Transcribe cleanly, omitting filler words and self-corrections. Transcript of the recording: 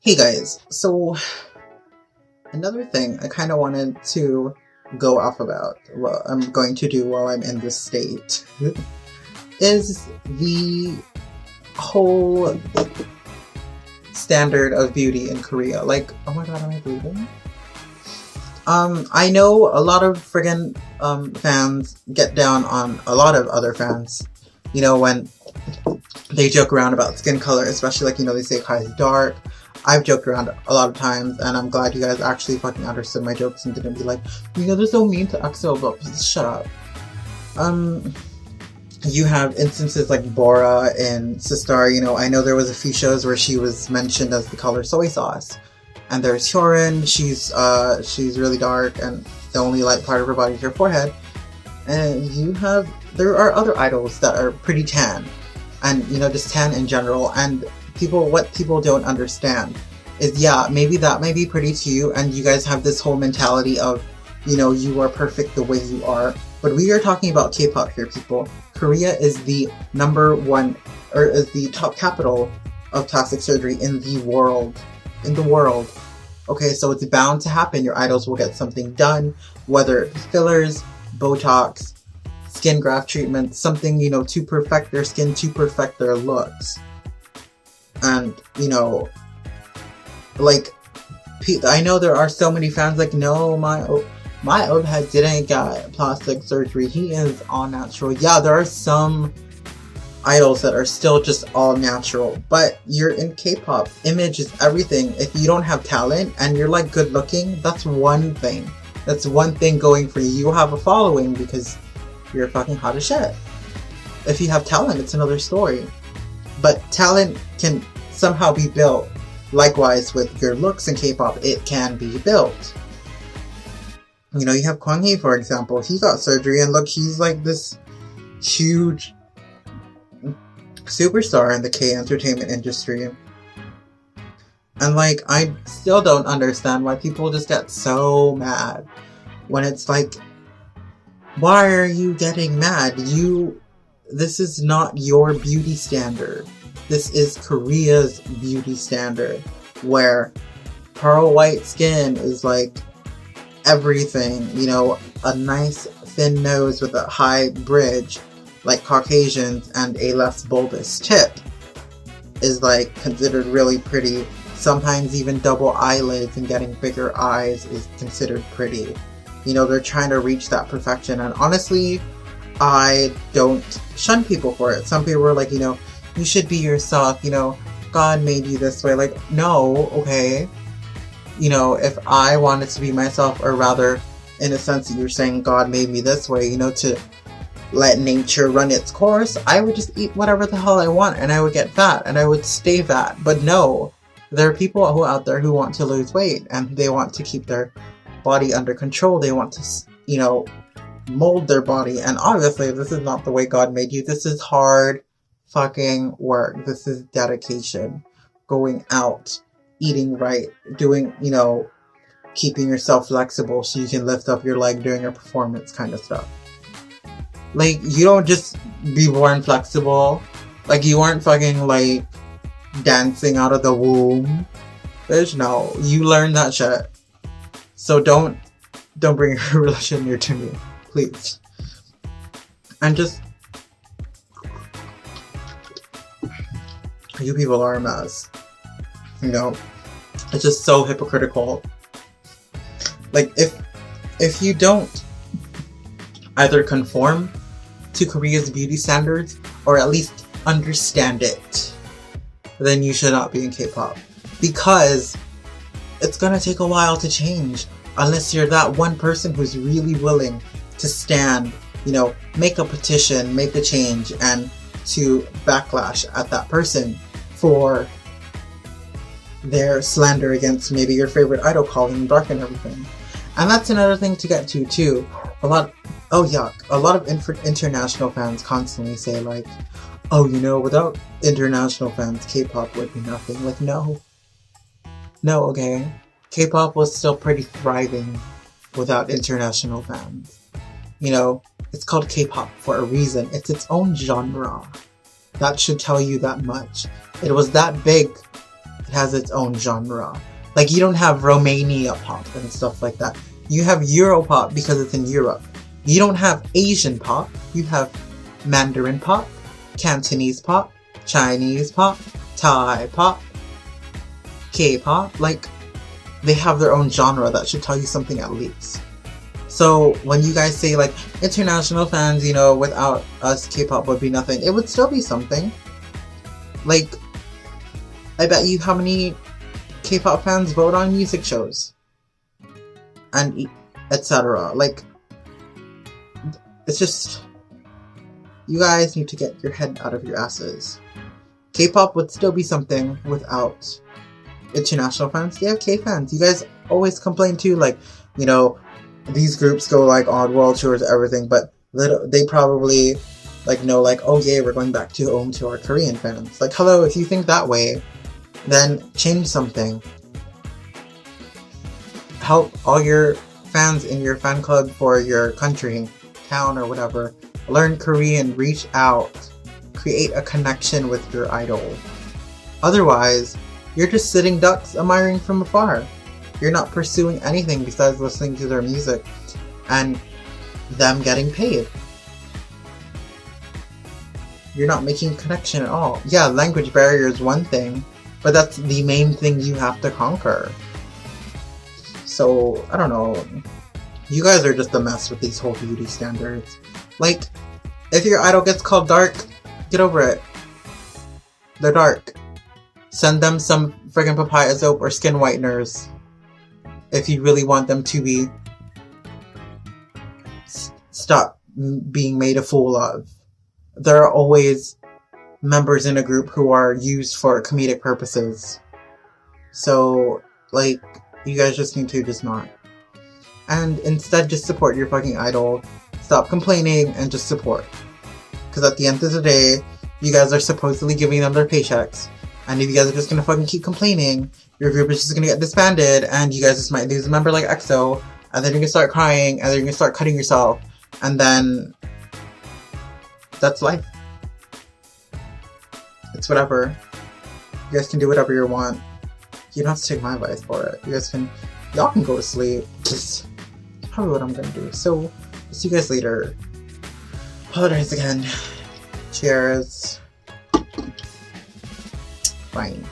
Hey guys, so another thing I kind of wanted to go off about, well, I'm going to do while I'm in this state, is the whole standard of beauty in Korea. Like, oh my god, am I bleeding? I know a lot of friggin' fans get down on a lot of other fans, you know, when they joke around about skin color, especially like, you know, they say Kai's dark. I've joked around a lot of times, and I'm glad you guys actually fucking understood my jokes and didn't be like, you know, they're so mean to EXO, but just shut up. You have instances like Bora and Sistar, you know, I know there was a few shows where she was mentioned as the color soy sauce. And there's Hyorin, she's really dark, and the only light part of her body is her forehead. And there are other idols that are pretty tan. And, you know, just tan in general, and what people don't understand is, yeah, maybe that might be pretty to you, and you guys have this whole mentality of, you know, you are perfect the way you are, but we are talking about K-pop here, people. Korea is the #1, or is the top capital of plastic surgery in the world. Okay, so it's bound to happen. Your idols will get something done, whether fillers, Botox, skin graft treatment, something, you know, to perfect their skin, to perfect their looks. And, you know, like, I know there are so many fans like, no, my old head didn't get plastic surgery, he is all natural. Yeah, there are some idols that are still just all natural, but you're in K-pop. Image is everything. If you don't have talent and you're like good looking, that's one thing. That's one thing going for you. You have a following because you're fucking hot as shit. If you have talent, it's another story. But talent can somehow be built. Likewise with your looks in K-pop, it can be built. You know, you have Kwang Hee, for example. He got surgery and look, he's like this huge superstar in the K-entertainment industry. And like, I still don't understand why people just get so mad when it's like, why are you getting mad? This is not your beauty standard. This is Korea's beauty standard, where pearl white skin is like everything, you know, a nice thin nose with a high bridge like Caucasians and a less bulbous tip is like considered really pretty. Sometimes even double eyelids and getting bigger eyes is considered pretty. You know, they're trying to reach that perfection, and honestly, I don't shun people for it. Some people are like, you know, you should be yourself, you know, God made you this way. Like, no, okay. You know, if I wanted to be myself, or rather, in a sense that you're saying God made me this way, you know, to let nature run its course, I would just eat whatever the hell I want, and I would get fat, and I would stay fat. But no, there are people out there who want to lose weight, and they want to keep their body under control. They want to, you know, mold their body, and obviously this is not the way God made you. This is hard fucking work. This is dedication. Going out, eating right, doing, you know, keeping yourself flexible so you can lift up your leg during your performance kind of stuff. Like, you don't just be born flexible. Like, you aren't fucking like dancing out of the womb. Bitch, no. You learn that shit. So don't bring your religion near to me, please. And just, you people are a mess. You know, it's just so hypocritical. Like, if you don't either conform to Korea's beauty standards, or at least understand it, then you should not be in K-pop. Because it's gonna take a while to change, unless you're that one person who's really willing to stand, you know, make a petition, make a change, and to backlash at that person for their slander against maybe your favorite idol, calling them dark and everything. And that's another thing to get to too. A lot of international fans constantly say like, oh, you know, without international fans, K-pop would be nothing. Like, no, okay. K-pop was still pretty thriving without international fans. You know, it's called K-pop for a reason. It's its own genre. That should tell you that much. It was that big. It has its own genre. Like, you don't have Romania pop and stuff like that. You have Europop because it's in Europe. You don't have Asian pop. You have Mandarin pop, Cantonese pop, Chinese pop, Thai pop, K-pop. Like, they have their own genre. That should tell you something at least. So when you guys say like international fans, you know, without us K-pop would be nothing, it would still be something. Like, I bet you how many K-pop fans vote on music shows and etc. Like, it's just, you guys need to get your head out of your asses. K-pop would still be something without international fans. They have K-fans. You guys always complain too, like, you know, these groups go like on world tours and everything, but they probably like know like, oh yeah, we're going back to home to our Korean fans. Like, hello, if you think that way, then change something. Help all your fans in your fan club for your country, town, or whatever. Learn Korean, reach out, create a connection with your idol. Otherwise, you're just sitting ducks admiring from afar. You're not pursuing anything besides listening to their music and them getting paid. You're not making a connection at all. Yeah, language barrier is one thing, but that's the main thing you have to conquer. So, I don't know. You guys are just a mess with these whole beauty standards. Like, if your idol gets called dark, get over it. They're dark. Send them some friggin' papaya soap or skin whiteners. If you really want them to be. Stop being made a fool of. There are always members in a group who are used for comedic purposes. So, like, you guys just need to just not. And instead, just support your fucking idol. Stop complaining and just support. Because at the end of the day, you guys are supposedly giving them their paychecks. And if you guys are just gonna fucking keep complaining, your group is just gonna get disbanded, and you guys just might lose a member like EXO, and then you're gonna start crying, and then you're gonna start cutting yourself, and then that's life. It's whatever. You guys can do whatever you want. You don't have to take my advice for it. Y'all can go to sleep. Just probably what I'm gonna do. So, see you guys later. Apologize again. Cheers. Fine.